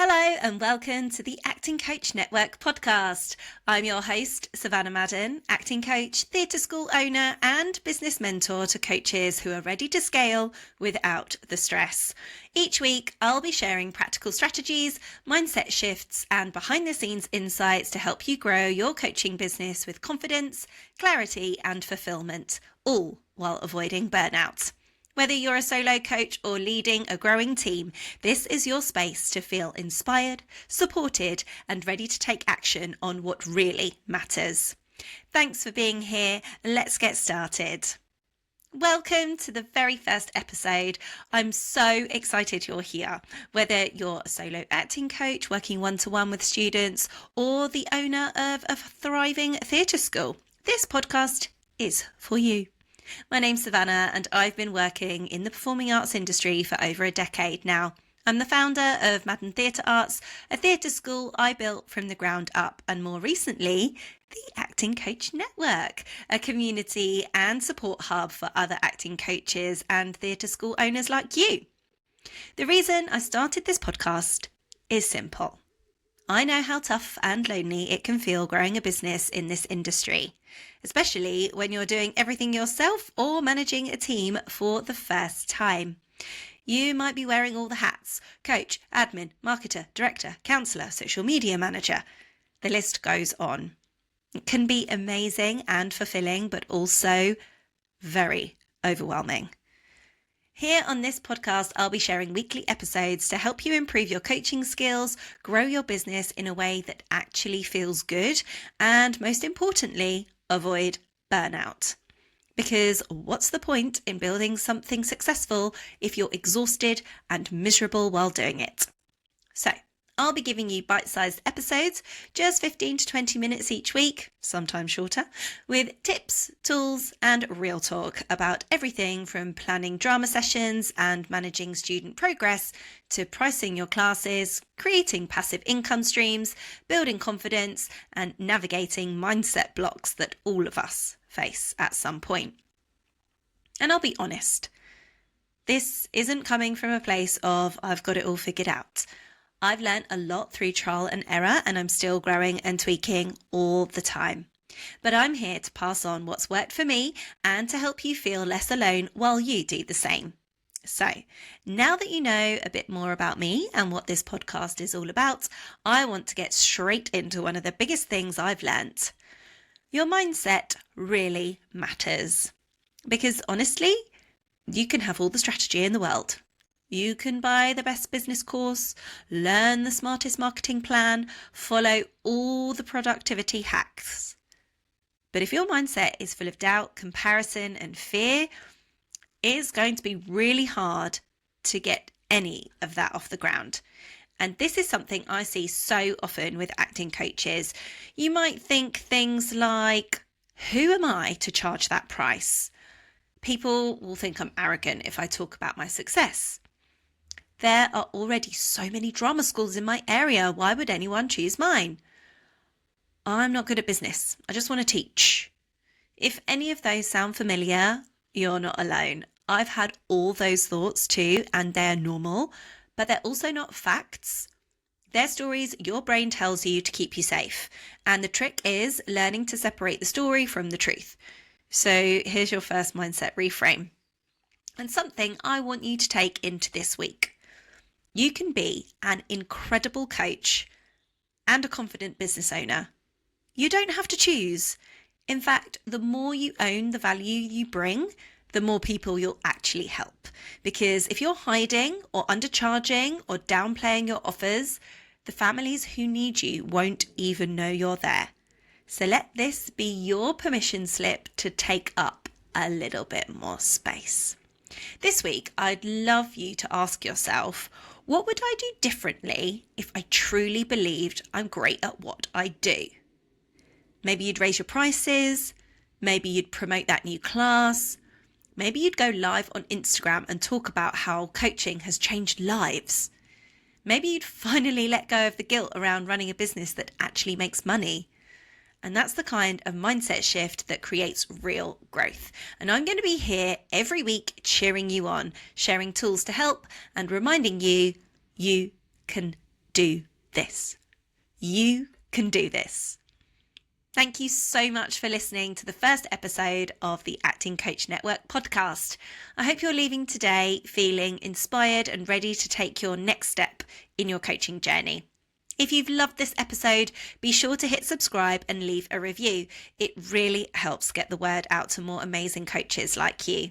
Hello and welcome to the Acting Coach Network podcast. I'm your host, Savannah Madden, acting coach, theatre school owner and business mentor to coaches who are ready to scale without the stress. Each week, I'll be sharing practical strategies, mindset shifts and behind the scenes insights to help you grow your coaching business with confidence, clarity and fulfillment, all while avoiding burnout. Whether you're a solo coach or leading a growing team, this is your space to feel inspired, supported, and ready to take action on what really matters. Thanks for being here. Let's get started. Welcome to the very first episode. I'm so excited you're here. Whether you're a solo acting coach working one-to-one with students or the owner of a thriving theatre school, this podcast is for you. My name's Savannah and I've been working in the performing arts industry for over a decade now. I'm the founder of Madden Theatre Arts, a theatre school I built from the ground up, and more recently, the Acting Coach Network, a community and support hub for other acting coaches and theatre school owners like you. The reason I started this podcast is simple. I know how tough and lonely it can feel growing a business in this industry, especially when you're doing everything yourself or managing a team for the first time. You might be wearing all the hats: coach, admin, marketer, director, counsellor, social media manager. The list goes on. It can be amazing and fulfilling, but also very overwhelming. Here on this podcast, I'll be sharing weekly episodes to help you improve your coaching skills, grow your business in a way that actually feels good, and most importantly, avoid burnout. Because what's the point in building something successful if you're exhausted and miserable while doing it? So, I'll be giving you bite-sized episodes, just 15 to 20 minutes each week, sometimes shorter, with tips, tools, and real talk about everything from planning drama sessions and managing student progress to pricing your classes, creating passive income streams, building confidence, and navigating mindset blocks that all of us face at some point. And I'll be honest, this isn't coming from a place of I've got it all figured out. I've learned a lot through trial and error, and I'm still growing and tweaking all the time. But I'm here to pass on what's worked for me and to help you feel less alone while you do the same. So, now that you know a bit more about me and what this podcast is all about, I want to get straight into one of the biggest things I've learnt. Your mindset really matters. Because honestly, you can have all the strategy in the world. You can buy the best business course, learn the smartest marketing plan, follow all the productivity hacks. But if your mindset is full of doubt, comparison, and fear, it's going to be really hard to get any of that off the ground. And this is something I see so often with acting coaches. You might think things like, who am I to charge that price? People will think I'm arrogant if I talk about my success. There are already so many drama schools in my area. Why would anyone choose mine? I'm not good at business. I just want to teach. If any of those sound familiar, you're not alone. I've had all those thoughts too, and they're normal, but they're also not facts. They're stories your brain tells you to keep you safe. And the trick is learning to separate the story from the truth. So here's your first mindset reframe. And something I want you to take into this week. You can be an incredible coach and a confident business owner. You don't have to choose. In fact, the more you own the value you bring, the more people you'll actually help. Because if you're hiding or undercharging or downplaying your offers, the families who need you won't even know you're there. So let this be your permission slip to take up a little bit more space. This week, I'd love you to ask yourself, what would I do differently if I truly believed I'm great at what I do? Maybe you'd raise your prices. Maybe you'd promote that new class. Maybe you'd go live on Instagram and talk about how coaching has changed lives. Maybe you'd finally let go of the guilt around running a business that actually makes money. And that's the kind of mindset shift that creates real growth. And I'm going to be here every week cheering you on, sharing tools to help and reminding you, you can do this. You can do this. Thank you so much for listening to the first episode of the Acting Coach Network podcast. I hope you're leaving today feeling inspired and ready to take your next step in your coaching journey. If you've loved this episode, be sure to hit subscribe and leave a review. It really helps get the word out to more amazing coaches like you.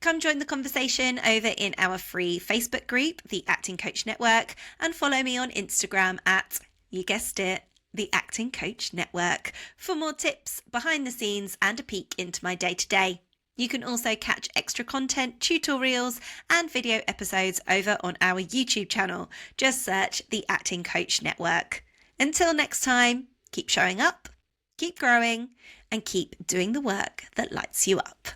Come join the conversation over in our free Facebook group, the Acting Coach Network, and follow me on Instagram at, you guessed it, the Acting Coach Network, for more tips, behind the scenes, and a peek into my day-to-day. You can also catch extra content, tutorials, and video episodes over on our YouTube channel. Just search the Acting Coach Network. Until next time, keep showing up, keep growing, and keep doing the work that lights you up.